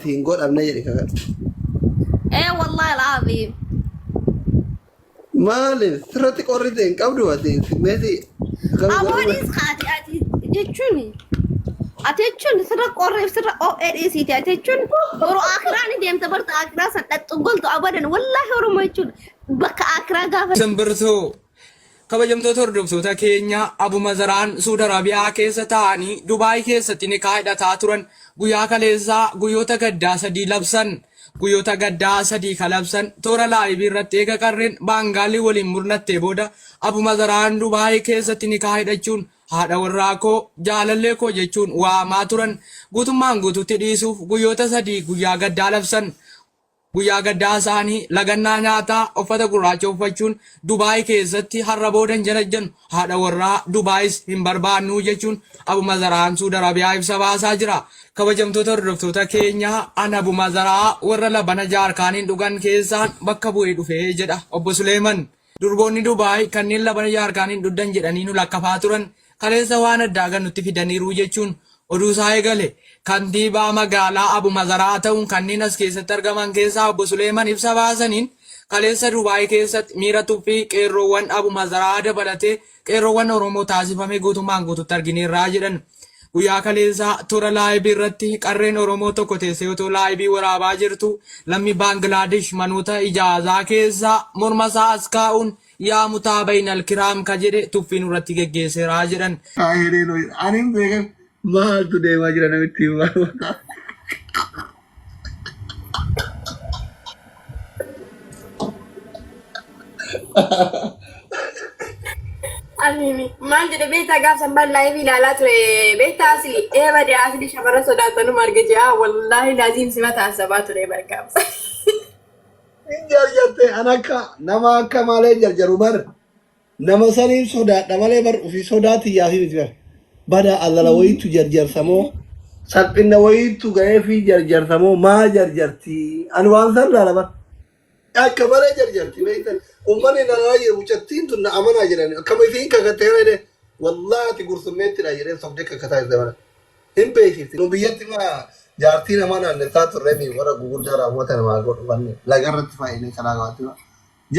متين قول أبني يريك ايه والله العظيم مالي ثرتك أوريدين قبل ودين في ميدي أبونيس خاتي أتي تجوني أتجون سرق قريب سرق أو إيه سيتي أتجون برو آخراني ديم تبرت آخرا سنت قلت أبدا والله هرو ما يجون بك آخرا قافل سنبرتو kabajamtoota hordoftoota keenya Abuma Zaraan Suudi Arabiyaa keessa ta'anii Dubaay keessatti ni kaa'idhataa turan guyyaa kaleessaa guyyoota gaddaa sadii labsan guyyoota gaddaa sadii kalabsan toora laayibii irratti eega qarreen baangaalii waliin murnattee booda Abuma Zaraan Dubaay keessatti ni kaa'idhachuun haadha warraa koo jaalallee koo jechuun waamaa turan guutummaan guutuutti dhiisuuf guyyoota sadii guyyaa gaddaa labsan. Guyyaa gaddaa isaanii lagannaa nyaataa uffata gurraacha uffachuun Dubaay keessatti har'a boodan janajjan haadha warraa Dubaayis hin barbaannu jechuun Abuma Zaraan Suudi Arabiyaa ibsa baasaa jira. Kabajamtoota hordoftoota keenya an Abuma Zaraa warra labana jaarkaaniin dhugan keessaan bakka bu'ee dhufee jedha obbo Suleeman. Durboonni Dubaay kanneen labana jaarkaaniin dhuddan jedhanii nu lakkafaa turan kaleessa waan addaa gan nutti fidaniiru jechuun oduu isaa eegale. Kantiibaa magaalaa Abuma Zaraa ta'uun kanneen as keessatti argaman keessaa obbo Suleeman ibsa baasaniin kaleessa Dubaay keessatti miira tuffii qeerroowwan Abuma Zaraa dabalatee qeerroowwan Oromoo taasifame guutummaan guututti argineerraa jedhan. Guyyaa kaleessaa toora laayibii irratti qarreen Oromoo tokko teessee otoo laayibii waraabaa jirtu lammii Baangilaadesh manoota ijaazaa keessaa morma isaa as kaa'uun yaa mutaa baynal kiraam ka jedhe tuffiin irratti geggeesseeraa jedhan. Mahal tu deema jira namitti himaa. Amimi maal jedhe beektaa gaafsan bal'aa fi ilaalaa ture beektaa asli badee asli shamarran sodaatanu marga jaa wallaahi laaziim sima taasifaa ture bargaamsa. Jarjarte anakka nama akka malee jarjaru bar nama saniin sodaadha malee bar ofii sodaati yaafi miti bar. Bada allala wayitu jarjarsamoo salphina wayitu ga'ee fi jarjarsamoo maa jarjarti ani waan sarraa bar. Akka malee jarjarti beektan ummanni nanaa jiru mucattiin tun na amanaa jiran akkama ifiin kakatteera jedhe wallahi gursummeettidha jedheen sobdee kakataa jirte mana hin beeksifti nu biyyatti ma jaartii namaa naannessaa turre mi warra gugurdaa raawwata namaa godhufanne lagarratti faayinee kalaa gabaatti ma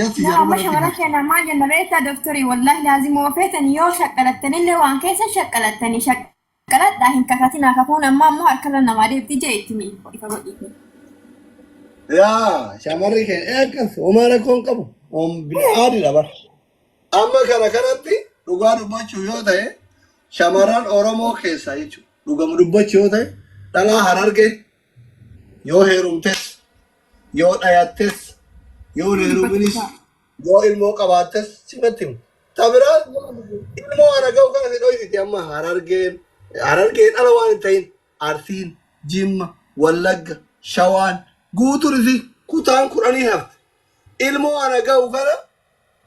jasti jaruma shawara keena maal jenna beektaa doktorii wallahi laazim oofeetan yoo shaqqalattanillee waan keessa shaqqalattanii shaqqaladhaa hin kakatinaa kakuun amma ammoo harkarra namaa deebti jee ittimi ifa godhiifni. Yaa shamarri keenya eeggas homaara koon qabu bil'aadhi bar. Amma kana kanatti dhugaa dubbachuu yoo ta'e shamarran Oromoo keessaa jechuudha. Dhugama dubbachuu yoo ta'e dhalaa Harargee yoo heerumtes yoo dhayattes yoo heeruminis yoo ilmoo qabaattes simatti himu. Tabiraa ilmoo ana ga'u kana si dhoysiti amma Harargeen ala waan hin ta'in Arsiin, Jimma, Wallagga, Shawaan guutuun isi kutaan kudhanii hafte. Ilmoo ana ga'u kana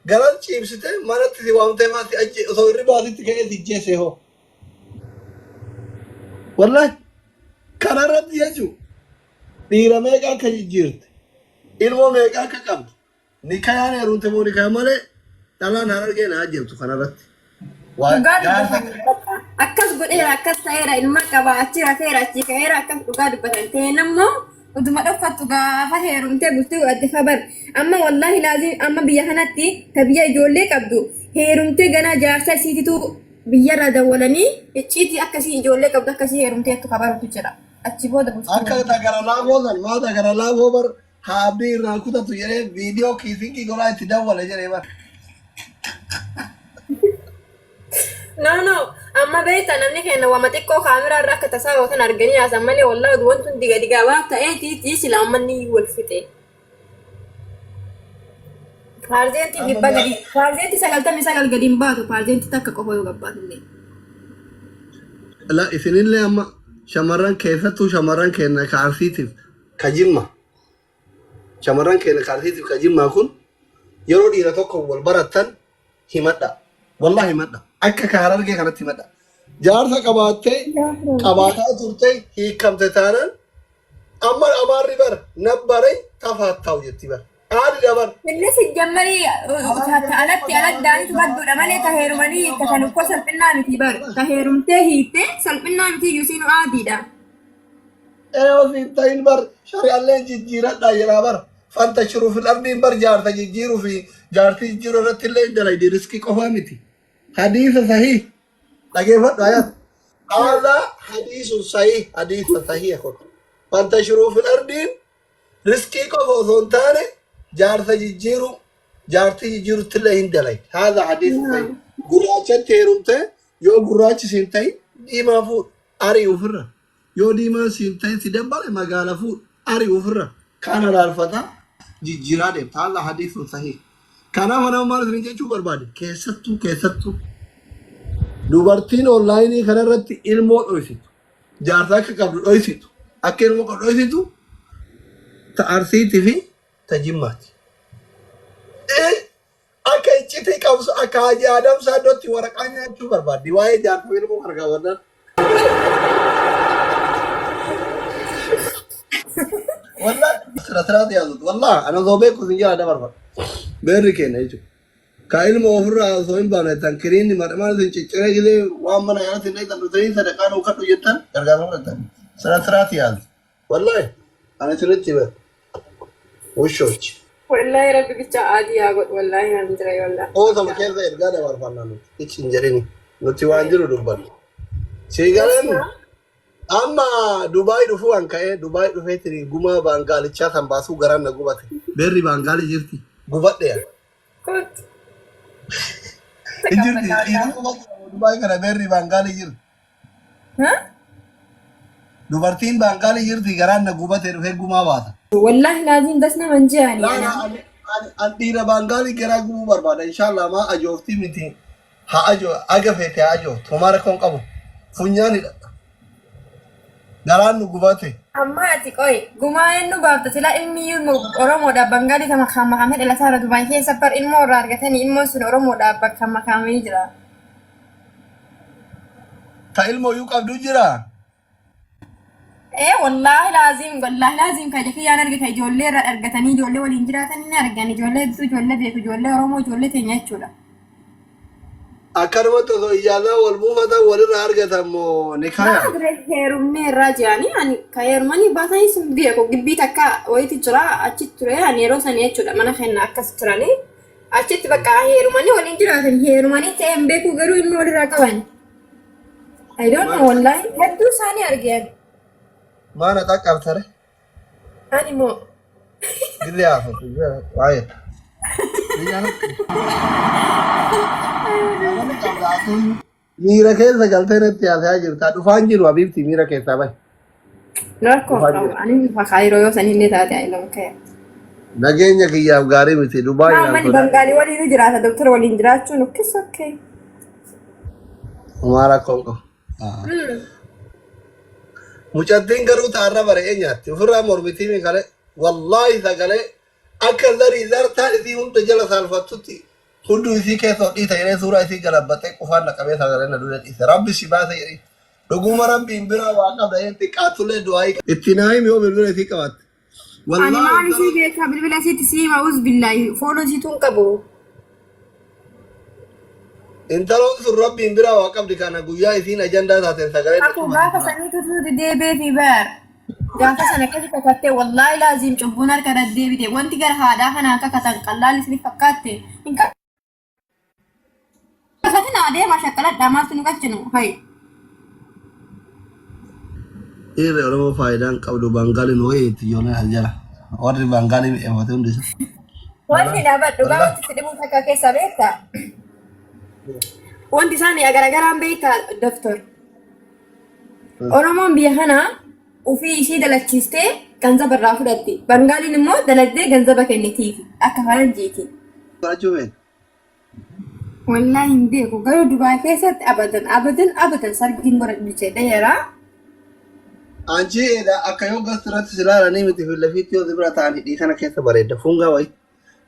galan ciibsite manatti si waamtee maatti achi osoo irri baasitti ka'ee si jeesee hoo. Wallahi kanarratti jechuun dhiira meeqa akka jijjiirte ilmoo meeqa akka qabdu ni kayaan heerumte moo ni kayaan malee dhalaan Harargee na ajjeebtu kanarratti. Akkas godheera akkas ta'eera ilma qaba achi rafeera achi ka'eera akkas dhugaa dubbatan ta'een ammoo uduma dhokfattu gaafa heerumtee bultee godhatte fabar amma wallahi laazim amma biyya kanatti ta biyya ijoollee qabdu heerumtee ganaa jaarsa isiititu biyyarra dawwalanii icciitii akkasii ijoollee qabdu akkasii heerumtee attu kabarutu jira achi booda bultuu. Akka dagara laafoo san maa dagara laafoo bar haa abdii irraa kutatu jedhee viidiyoo kiisinkii golaa itti dawwale jedhee bar. No, amma beektaa namni keenya wama xiqqoo kaameraa irraa akka tasaa yookaan arganii haasan malee wallaahi wanti hundi gadi gabaa ta'eetii sila ammanni wal fixe. Paarzentii dhibba gadi paarzentii 99 gadi hin baatu paarzentii takka qofa yoo gabbaatu illee. La isinillee amma shamarran keessattuu shamarran keenya kaarsiitiif ka Jimma. Shamarran keenya kaarsiitiif ka Jimmaa kun yeroo dhiira tokko wal barattan himadha. Wallahi himadha. Akka ka Harargee kanatti himadha. Jaarsa qabaattee qabaataa turtee hiikamte taanaan amma amaarri bara nabbaree tafaattaa'u jetti bara. Haadhi dabar. Innis jammari alatti aladdaanitu badduudha malee ka heerumanii hiikkatan uffoo salphinnaa miti bara. Ka heerumtee hiittee salphinnaa miti yuusiinu aadiidha. ايوه سنتين بر شرع الله جيرات دايرة بر فانتشروا في الارض بر جارتا جيروا في جارتي جيروا رت اللي دلاي دي رزقي قفامتي حديث صحيح لكن آيات هذا حديث صحيح حديث صحيح فانتشروا في الارض رزقي قفوزون تاني جارتا جيروا جارتي جيروا تلا هندلاي هذا حديث صحيح قراچا تيرمته يو قراچ سنتين ديما فوت اري وفره يو ديما سنتين سيدبل مغالا فوت اري وفره كان الفتا جيجيرا دي هذا حديث صحيح كان وانا مال رنجو برباد كيستو دوبرتين اونلاين خنرت علمو اويسيت جارتا كقبل اويسيت اكل مو قد اويسيتو تارسيتي في تجمعت Akai citi kamu akaji Adam sadoti warakanya itu berbadi wae jangan film harga benar. Wallah serat ya tuh. Wallah, anu zobe kusinja ada berbad. Beri kena itu. Kail mau ofra soin bana tangkirin di mana sih cicere gitu. Wah mana ya sih nih tanpa tadi saya kan ukat ujitan harga berapa? Serat ya. Wallah, anu sulit coba. Ushoch. والله ربي بيتشا عادي يا قط والله ما ندري والله Oh sama kaya saya gak ada warna nanu. Itu jadi nih. Nanti wanjir Dubai. Sekarang amma Dubai dufu angkai Dubai dufu itu guma Bangali chat basu garan na gubat. Berri Bangali jirti. Gubat deh. كنت Jirti. Dubai karena berri Bangali jir. ها Dubartiin Bangali jirti garan na gubat dufu guma bata. والله لازم دسنا من جاني لا انا لا أدينا بانغالي كرا غو برباد إن شاء الله ما أجوفتي متين ها أجو أجفت أجو تمارا كون كابو فنياني داران نقبته اما اتيكوي غما انو بابت سلا علمي اورمو دا بنغالي كما خما محمد الا سارة دبي كي سفر علمو رارغتني علمو سن اورمو دا بكما كما يجرا تايلمو يوقف دوجرا ايه والله لازم كاجي انا رجعت جولي رجعتني جولي والانجراتني نرجعني جولي دو جولي بيكو جولي اورمو جولي تنياچولا أكرمت تو إجازة والبوفة ولا رارجة مو نكايا ما أدري هيرمني راجعني يعني كهيرمني باتاي سمبيكو جبي تكا ويتي جرا أشيت ترى يعني روساني أشولا ما نخنا أكس تراني أشيت بقى هيرمني والانجراتني هيرمني تيمبيكو غيرو إنه ولا راكوان I don't know والله هدو ساني أرجع ما نتاكل ترى أنا مو قل لي عارف وايد ميرا كيسا قلتين اتياسا جرتا دفان جروا بيبتي ميرا كيسا باي نركو أنا فخيرو يوساني اللي تاتي أي لو كير نجينا كي غاري متي دبي ما ماني بنغالي ولي نجرات دكتور ولي نجرات شنو كيس أوكي हमारा कौन मुचद्दीन करूँ तारा बरे न्याती फुरा मोरबिती में करे वल्लाह इसा करे अकल दरी दर था इसी उन तो जला साल फतुती खुद इसी के सौ इस इन्हें सूरा इसी गलत बते कुफान नकबे सागरे न दूर इस रब शिबा से यही लोगों मरम बिंबिरा वाका बहे तिकातुले दुआई इतना ही में वो बिल्कुल इसी का बात أنا ما أعرف شيء بيك بالبلا سي تسيم أعوذ بالله فولو جيتون كبو انت لو سر رب بنبرا واقف دكانا غويا يسين اجندا ذاتن سغره أكو غافة سنيتو تودي دي بي بار غافة سنكتي كتاتي والله لازم جبونا كرد دي بي وانتي غير هذا هنا كتن قلال سني فكاتي إنك فتنا دي ما شكلت دامات نكتشنو هاي ये रे वो फायदा कब दो बंगाली नोए तियोने हजारा और बंगाली में होते हैं दिस وانتي دابا دوغا تسدمو تكاكي سابيتا وانتي ساني اگر عم بيتا دفتر oromoon biyya kana ofii ishee dalachiiste ganzaba irraa fudhatti bangaaliin immoo dalagdee ganzaba kennitiif akka faranjiiti बाजूमें wallahi hin beeku garuu dubaay keessatti abadan sargiin godhachee dheera anji eda akayo gastrat silala ni miti fil lafiti o dibra tani di kana kesa bareda funga wai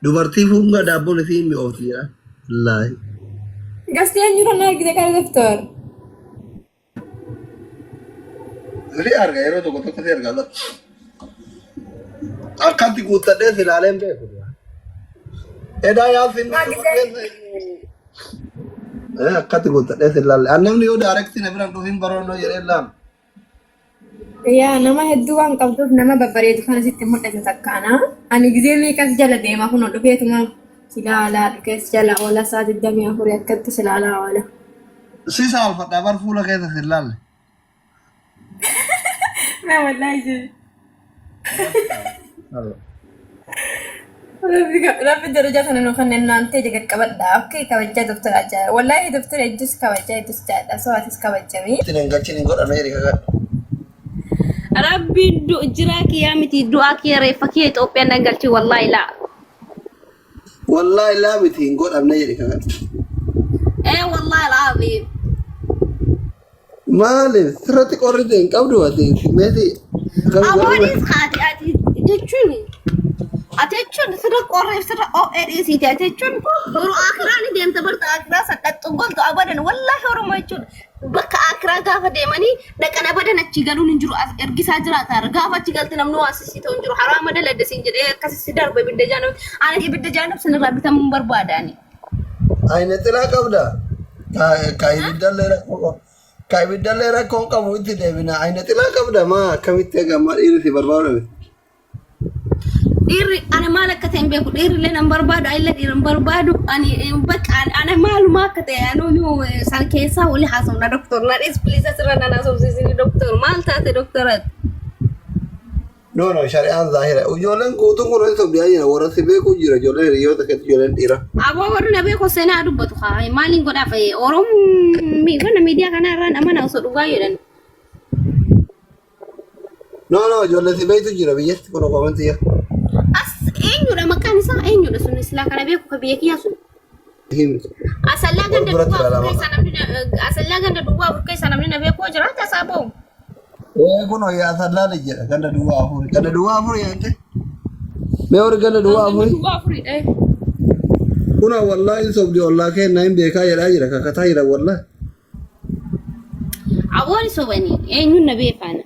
dubarti funga dabbo ni mi ofira wallahi gasti anjura na gide kala daftar ri arga ero to koto kase arga akati gutta de silalem de eda ya fin akati gutta de silal annam ni o direct ni bra to him barono yere lam yaa nama hedduu waan qabduuf nama babbareedu kana sitti mul'atu takkaana. Ani gizee meeqas jala deema kun dhufeetuma silaalaa dhukees jala oola isaa 24 akkatti silaalaa oola. Si saalfadhaa bar fuula keessa hin laalle. Naa wallaahi jee. Rabbi darajaa sana nu kanneen naantee jiga qabadha. Okkee kabajaa doktora ajaa. Wallaahi doktora ejjis kabajaa ejjis jaadha. Sooatis kabajamii. Ittiin galchiniin godhamee riga. Rabbi jiraa kiyyaa miti du'aa kiyya reeffa kiyya Itoophiyaan dangalchi wallaahi laa. Wallaahi laa miti hin godhamne jedhe kakan. Wallaahi laa. Maaliif sirratti qorrite hin qabdu ati meeti. Aboonis kaati ati jechuun. Ati jechuun sirra qorreef sirra OEDCT ati jechuun boru akiraan deemta barta akiraa sadhattu goltu abadan wallaahi Oromoo jechuun bakka akiraa gaafa deemanii dhaqan abadan achi galuun hin jiru ergisaa jiraata gaafa achi galti namni waan sissitoo hin jiru haraama daladasiin jedhee akkasitti darbe ibidda jaanab ani ibidda jaanab sanirraa bitamuun barbaadaani. Ayna xilaa qabda ka ibiddallee rakkoon qabu itti deebina ayna xilaa qabda maa akkamitti eegamaa dhiirri barbaadame. Diri ana maal akka ta'e beeku dhiirri nan barbaadu ayilla dhiiran barbaadu ani bakka ana maaluma akka ta'e anuu san keessaa wali haasofna doktor na dhis please asirra nan haasofsiisini doktor maal taate doktorat. No shari'aan zaahira ijoolleen guutuun kun Itoophiyaa jira warra si beeku jira ijoolleen hiriyoota keessa ijoolleen dhiira. Aboo warri na beeku seenaa dubbatu haa maaliin godhaaf Oromoo miidiyaa kana irraan amana osoo dhugaa jedhan. No ijoolleen si beektu jira biyyatti kun komantiya. Eenyudha maqaan isaa eenyudha sun silaa kana beeku ka biyya kiyyaa sun. Asallaa ganda duwwaa burkeessa namni na beeku jiraata isaa ba'u. Kun yaa asallaa jedha ganda duwwaa afur yaante. Mee warri ganda duwwaa afuridha. Kun wallaahi sobdi ollaa kennaa hin beekaa jedhaa jira kakataa jira wallaahi. Aboon sobanii eenyuun na beekaana.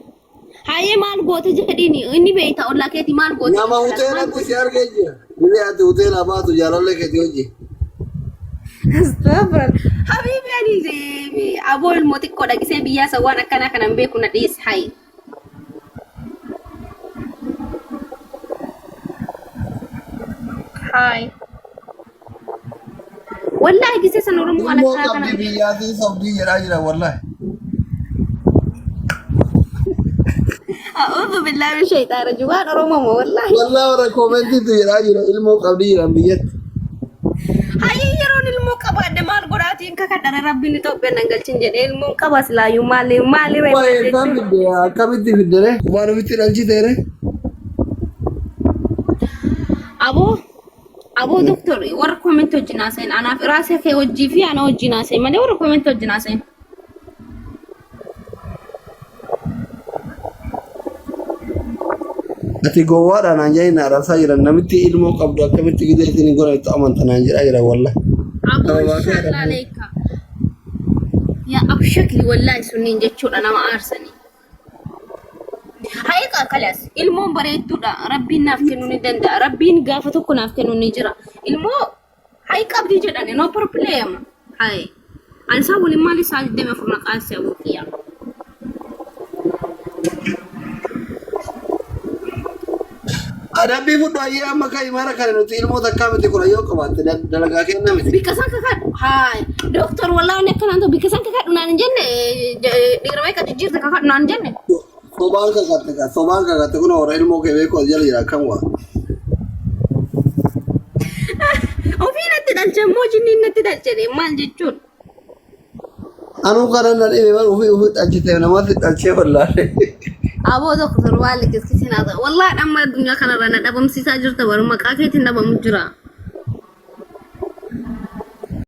Haye maal goote jedhini inni beeyta ollaa keeti maal goote. Nama hoteelatti si argee jira. Inni ati hoteela baatu jaalallee keeti hojii. Astaghfirullah. Habibi ani aboo ilmoo xiqqoo dhagisee biyyaa sawwaan akkanaa kanan beeku na dhiis hayi. Hayi. Wallahi gisee san Oromoo ana kana kana. Biyyaa fi sobdii jedhaa jira wallahi. أعوذ بالله من الشيطان الرجيم أروما والله ورا كومنتي تيرا جرا علمو قبدي رمبيت هاي يرون الموقبة دمار قراتي إنك كدر ربي نتوب ننقل تنجد الموقبة سلا يمالي رأي واي كم بدي كم بدي بدره وانو بتي رانجي تيره أبو دكتور ورا كومنتو جناسين أنا في راسي كي وجي في أنا وجي ناسين ما ورا كومنتو جناسين ati gowwaadhaan aan jedhin araarsaa jiran namitti ilmoo qabdu akkamitti gidee isin godhan itti amantanaan jedhaa jira wallahi. Yaa abu shakli wallahi sunniin jechuudha nama aarsanii. Hayiqa kalas ilmoon bareedduudha rabbiin naaf kennuu ni danda'a rabbiin gaafa tokko naaf kennuu ni jira ilmoo hayiqa abdii jedhani no problem hayi ani isaa waliin maal isaa deeme furna qaasee awwaqiyaa. Adabbii fudhu ayyee amma kan imara kana nuti ilmoota akkamiti kun ayyoo qabaatte dalagaa kenna miti. Bikka san kakadhu hayi doktor wallahi wanni akkanaan ta'u bikka san kakadhu naan hin jenne dhiira meeqa jijjiirte kakadhu naan hin jenne. Sobaan kakatte kun warra ilmoo kee beeku as jala jira akkam waa. Ofii natti dhalche immoo jinniin natti dhalche maal jechuudha. Anuu kana na dhibe ofii dhalchite namatti dhalchee wallaahi. Aboo doktor waalli kiskisina wallah dhamma addunyaa kanarra na dhabamsiisaa jirta baruma maqaa keetiin dhabamu jira.